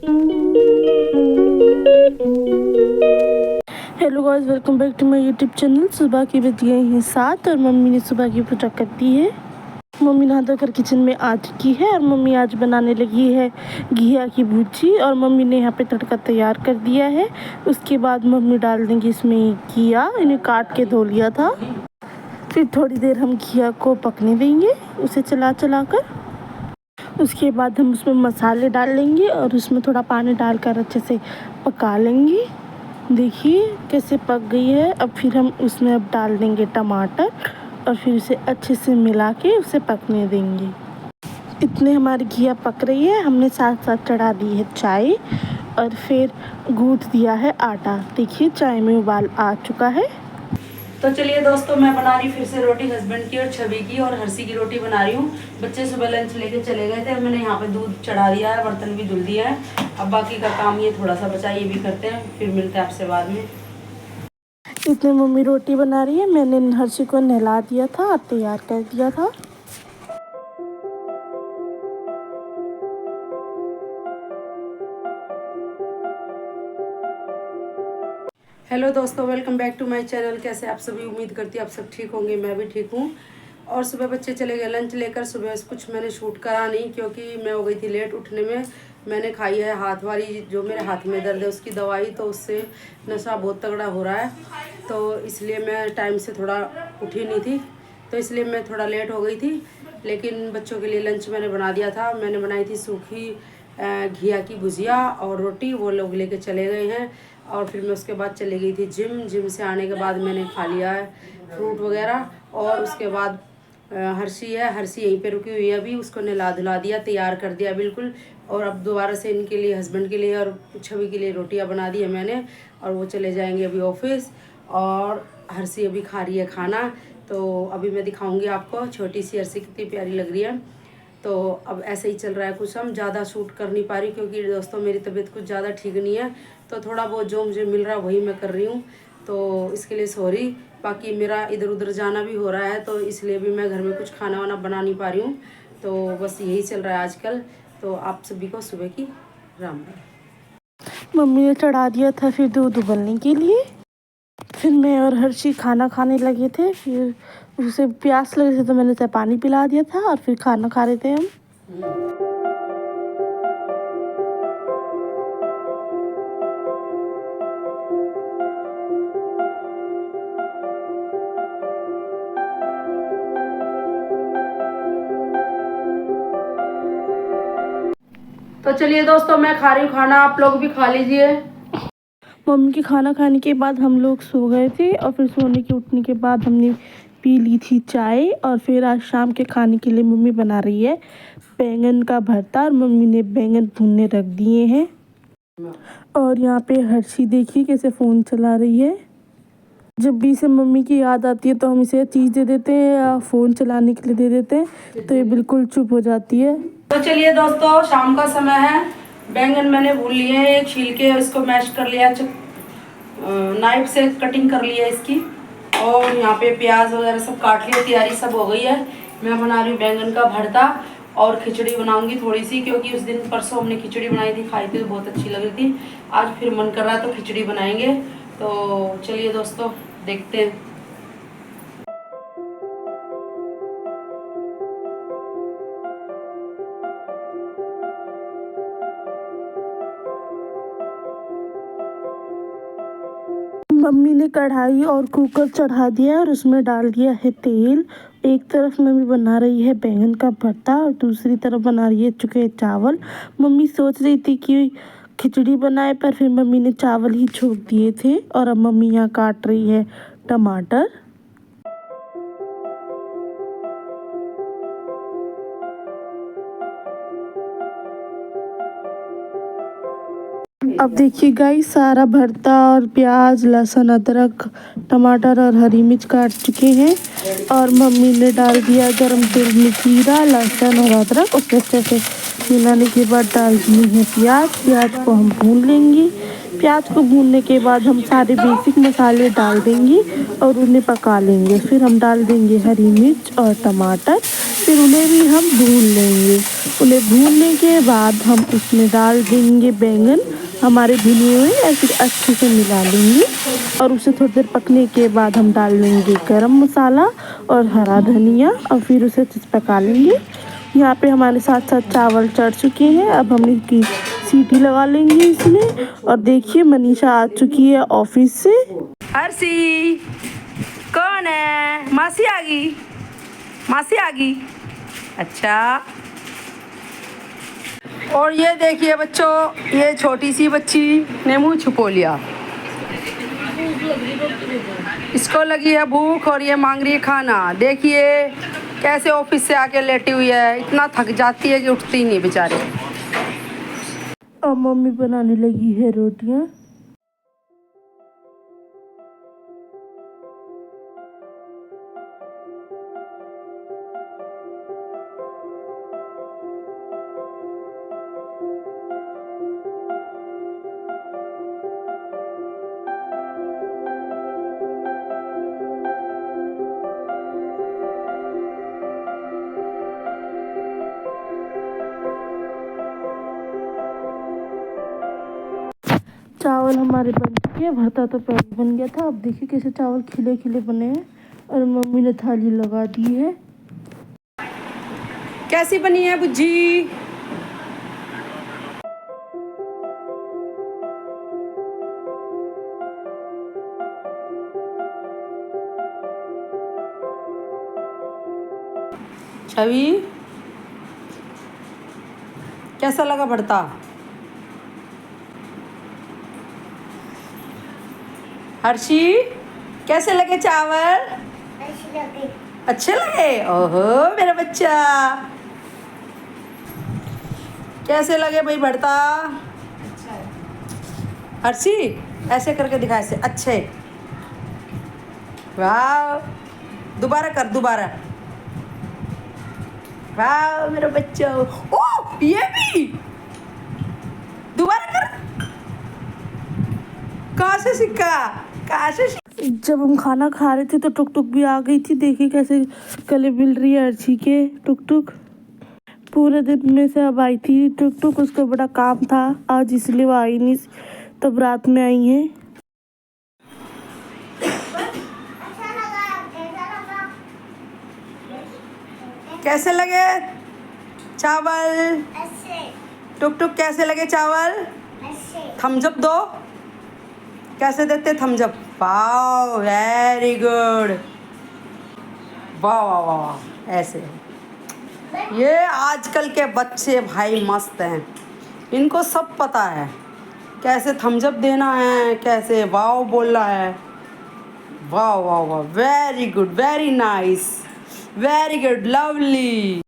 Hello guys, welcome back to my YouTube channel. सुबह की बज गए हैं 7 और मम्मी ने सुबह की पूजा कर दी है। मम्मी नहा धोकर किचन में आ चुकी है और मम्मी आज बनाने लगी है घिया की भुजी। और मम्मी ने यहाँ पे तड़का तैयार कर दिया है। उसके बाद मम्मी डाल देंगी इसमें घिया। इन्हें काट के धो लिया था। फिर थोड़ी देर हम घिया को पकने देंगे, उसे चला चला कर। उसके बाद हम उसमें मसाले डाल लेंगे और उसमें थोड़ा पानी डालकर अच्छे से पका लेंगे। देखिए कैसे पक गई है। अब फिर हम उसमें अब डाल देंगे टमाटर और फिर उसे अच्छे से मिला के उसे पकने देंगे। इतने हमारी घिया पक रही है, हमने साथ साथ चढ़ा दी है चाय और फिर गूँथ दिया है आटा। देखिए चाय में उबाल आ चुका है। तो चलिए दोस्तों, मैं बना रही फिर से रोटी हस्बैंड की और छवि की और हर्षी की रोटी बना रही हूँ। बच्चे सुबह लंच लेके चले गए थे। मैंने यहाँ पे दूध चढ़ा दिया है, बर्तन भी धुल दिया है। अब बाकी का काम ये थोड़ा सा बचा, ये भी करते हैं, फिर मिलते हैं आपसे बाद में। इतने मम्मी रोटी बना रही है। मैंने हर्षी को नहला दिया था और तैयार कर दिया था। हेलो दोस्तों, welcome back to my channel. कैसे आप सभी? उम्मीद करती हूँ आप सब ठीक होंगे, मैं भी ठीक हूँ। और सुबह बच्चे चले गए लंच लेकर। सुबह कुछ मैंने शूट करा नहीं क्योंकि मैं हो गई थी लेट उठने में। मैंने खाई है हाथ वाली, जो मेरे हाथ में दर्द है उसकी दवाई, तो उससे नशा बहुत तगड़ा हो रहा है। तो इसलिए मैं टाइम से थोड़ा उठी नहीं थी, तो इसलिए मैं थोड़ा लेट हो गई थी। लेकिन बच्चों के लिए लंच मैंने बना दिया था। मैंने बनाई थी सूखी घिया की भुजिया और रोटी, वो लोग लेके चले गए हैं। और फिर मैं उसके बाद चली गई थी जिम से आने के बाद मैंने खा लिया है फ्रूट वगैरह। और उसके बाद हर्षी यहीं पे रुकी हुई है अभी, उसको नहला धुला दिया, तैयार कर दिया बिल्कुल। और अब दोबारा से इनके लिए, हस्बैंड के लिए और छवि के लिए रोटियां बना दी है मैंने। और वो चले जाएंगे अभी ऑफिस। और हर्षी अभी खा रही है खाना, तो अभी मैं दिखाऊंगी आपको। छोटी सी हर्षी कितनी प्यारी लग रही है। तो अब ऐसे ही चल रहा है कुछ। हम ज़्यादा शूट कर नहीं पा रही क्योंकि दोस्तों मेरी तबीयत कुछ ज़्यादा ठीक नहीं है। तो थोड़ा बहुत जो मुझे मिल रहा है वही मैं कर रही हूँ, तो इसके लिए सॉरी। बाकी मेरा इधर उधर जाना भी हो रहा है, तो इसलिए भी मैं घर में कुछ खाना वाना बना नहीं पा रही हूँ। तो बस यही चल रहा है आजकल। तो आप सभी को सुबह की राम राम। मम्मी ने चढ़ा दिया था फिर दूध उबलने के लिए। फिर मैं और हर्षी खाना खाने लगे थे। फिर उसे प्यास लग रही थी तो मैंने उसे पानी पिला दिया था और फिर खाना खा रहे थे हम। तो चलिए दोस्तों, मैं खा रही हूँ खाना, आप लोग भी खा लीजिए। मम्मी के खाना खाने के बाद हम लोग सो गए थे और फिर सोने के उठने के बाद हमने पी ली थी चाय। और फिर आज शाम के खाने के लिए मम्मी बना रही है बैंगन का भरता और मम्मी ने बैंगन भूनने रख दिए हैं। और यहाँ पे हर्षी देखिए कैसे फ़ोन चला रही है। जब भी इसे मम्मी की याद आती है तो हम इसे चीज़ दे देते हैं या फ़ोन चलाने के लिए दे देते हैं, तो ये बिल्कुल चुप हो जाती है। तो चलिए दोस्तों, शाम का समय है। बैंगन मैंने भून लिए हैं, छील के इसको मैश कर लिया, नाइफ से कटिंग कर ली है इसकी। और यहाँ पे प्याज वगैरह सब काट लिया, तैयारी सब हो गई है। मैं बना रही हूँ बैंगन का भरता और खिचड़ी बनाऊंगी थोड़ी सी, क्योंकि उस दिन परसों हमने खिचड़ी बनाई थी, खाई थी तो बहुत अच्छी लग रही थी। आज फिर मन कर रहा है तो खिचड़ी बनाएंगे। तो चलिए दोस्तों, देखते हैं। मम्मी ने कढ़ाई और कुकर चढ़ा दिया और उसमें डाल दिया है तेल। एक तरफ मम्मी बना रही है बैंगन का भरता और दूसरी तरफ बना रही है चुके चावल। मम्मी सोच रही थी कि खिचड़ी बनाए, पर फिर मम्मी ने चावल ही छोड़ दिए थे। और अब मम्मी यहाँ काट रही है टमाटर। अब देखिए गाइस, सारा भरता और प्याज, लहसुन, अदरक, टमाटर और हरी मिर्च काट चुके हैं। और मम्मी ने डाल दिया गरम तेल में जीरा, लहसुन और अदरक। उसमें अच्छे से मिलाने के बाद डाल दिए हैं प्याज को हम भून लेंगे। प्याज को भूनने के बाद हम सारे बेसिक मसाले डाल देंगे और उन्हें पका लेंगे। फिर हम डाल देंगे हरी मिर्च और टमाटर, फिर उन्हें भी हम भून लेंगे। उन्हें भूनने के बाद हम उसमें डाल देंगे बैंगन हमारे भुने हुए, या फिर अच्छे से मिला लेंगे और उसे थोड़ी देर पकने के बाद हम डाल लेंगे गरम मसाला और हरा धनिया और फिर उसे अच्छे से पका लेंगे। यहाँ पे हमारे साथ साथ चावल चढ़ चुके हैं। अब हम इनकी सीटी लगा लेंगे इसमें। और देखिए मनीषा आ चुकी है ऑफिस से। हर्षी कौन है? मासी आ गई, मासी आ गई। अच्छा, और ये देखिए बच्चों, ये छोटी सी बच्ची ने मुंह छुपो लिया। इसको लगी है भूख और ये मांग रही है खाना। देखिए कैसे ऑफिस से आके लेटी हुई है, इतना थक जाती है कि उठती ही नहीं बेचारे। और मम्मी बनाने लगी है रोटियां। चावल हमारे बन चुके हैं, भरता तो पहले बन गया था। अब देखिए कैसे चावल खिले खिले बने हैं और मम्मी ने थाली लगा दी है। कैसी बनी है बुज्जी? छवि कैसा लगा भरता? हर्षी कैसे लगे चावल? अच्छे लगे। ओहो मेरा बच्चा, कैसे लगे भाई भरता? हर्षी ऐसे करके दिखा, ऐसे अच्छे। वाह, दोबारा कर, दोबारा। वाह मेरा बच्चा। ओह ये भी दोबारा कर। कहाँ से सीखा? कहाँ से जब हम खाना खा रहे थे तो टुक टुक भी आ गई थी। देखिए कैसे गले मिल रही है अर्शी के। टुक टुक पूरे दिन में से अब आई थी टुक टुक, उसका बड़ा काम था आज इसलिए वो आई नहीं, तब रात में आई है। कैसे लगे चावल? टुक टुक कैसे लगे चावल? थम्स अप दो। कैसे देते थम्स अप? वाह वेरी गुड। वाह वाह वाह, ऐसे। ये आजकल के बच्चे भाई मस्त हैं, इनको सब पता है कैसे थम्स अप देना है, कैसे वाह बोलना है। वाह वाह वाह, very good, very nice, very good, lovely.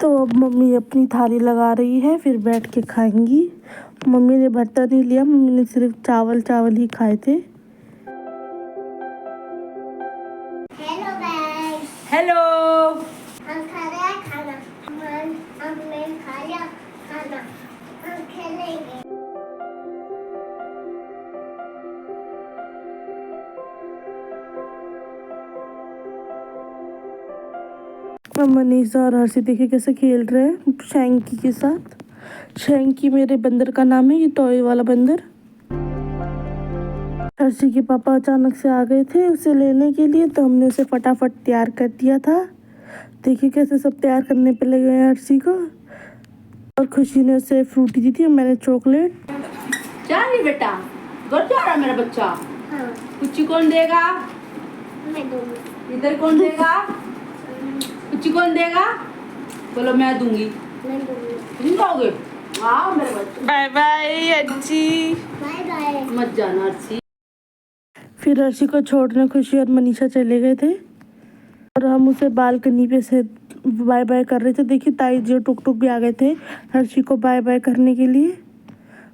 तो अब मम्मी अपनी थाली लगा रही है, फिर बैठ के खाएंगी। मम्मी ने भरता नहीं लिया, मम्मी ने सिर्फ चावल चावल ही खाए थे। Hello guys, hello. हम खा रहे हैं खाना। हमने खा लिया खाना, हम खेलेंगे। मनीषा और हर्षी देखिए कैसे खेल रहे हैं शैंकी के साथ। शैंकी मेरे बंदर का नाम है, ये टॉय वाला बंदर। हर्षी के पापा अचानक से आ गए थे उसे लेने के लिए, तो हमने उसे फटाफट तैयार कर दिया था। देखिए कैसे सब तैयार करने पे लगे हैं हर्षी को। और खुशी ने उसे फ्रूटी दी थी और मैंने चॉकलेट। क्या नहीं बेटा, घर जा रहा मेरा बच्चा? हाँ, कुछ कौन देगा? मैं दूंगी। इधर कौन देगा? कुछ कौन देगा? बोलो मैं दूंगी। मैं दूंगी। तुम दोगे? वाह मेरे बच्चे। बाय बाय अच्छी। Bye bye. मत जाना अच्छी। फिर हर्षी को छोड़ने खुशी और मनीषा चले गए थे और हम उसे बालकनी पे से बाय बाय कर रहे थे। देखिए ताई जी टुक टुक भी आ गए थे हर्षी को बाय बाय करने के लिए।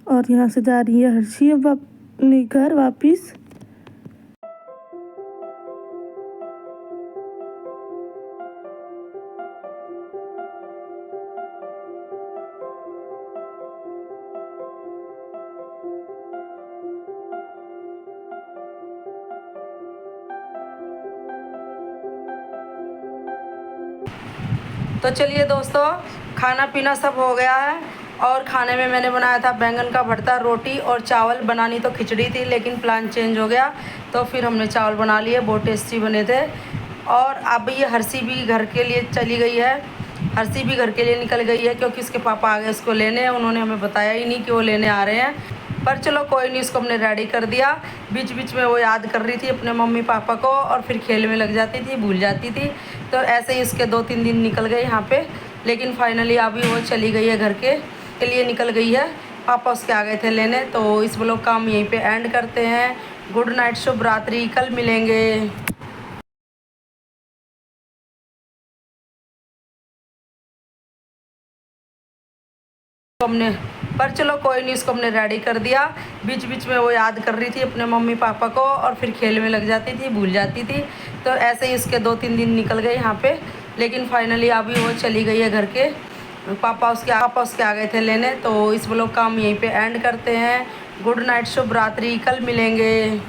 और यहाँ से जा रही है हर्षी अब अपने घर वापिस। तो चलिए दोस्तों, खाना पीना सब हो गया है और खाने में मैंने बनाया था बैंगन का भरता, रोटी और चावल। बनानी तो खिचड़ी थी लेकिन प्लान चेंज हो गया तो फिर हमने चावल बना लिए, बहुत टेस्टी बने थे। और अब ये हर्षी भी घर के लिए चली गई है, हर्षी भी घर के लिए निकल गई है क्योंकि उसके पापा आ गए उसको लेने। उन्होंने हमें बताया ही नहीं कि वो लेने आ रहे हैं, पर चलो कोई नहीं, उसको हमने रेडी कर दिया। बीच बीच में वो याद कर रही थी अपने मम्मी पापा को और फिर खेल में लग जाती थी, भूल जाती थी। तो ऐसे ही उसके 2-3 दिन निकल गए यहाँ पे, लेकिन फाइनली अभी वो चली गई है घर के लिए निकल गई है। पापा उसके आ गए थे लेने। तो इस व्लॉग का हम यहीं पे एंड करते हैं। गुड नाइट, शुभ रात्रि, कल मिलेंगे। हमने पर चलो कोई नहीं, उसको हमने रेडी कर दिया। बीच बीच में वो याद कर रही थी अपने मम्मी पापा को और फिर खेल में लग जाती थी, भूल जाती थी। तो ऐसे ही उसके 2-3 दिन निकल गए यहाँ पे, लेकिन फाइनली अभी वो चली गई है घर के। पापा उसके आ गए थे लेने। तो इस व्लॉग का हम यहीं पे एंड करते हैं। गुड नाइट, शुभ रात्रि, कल मिलेंगे।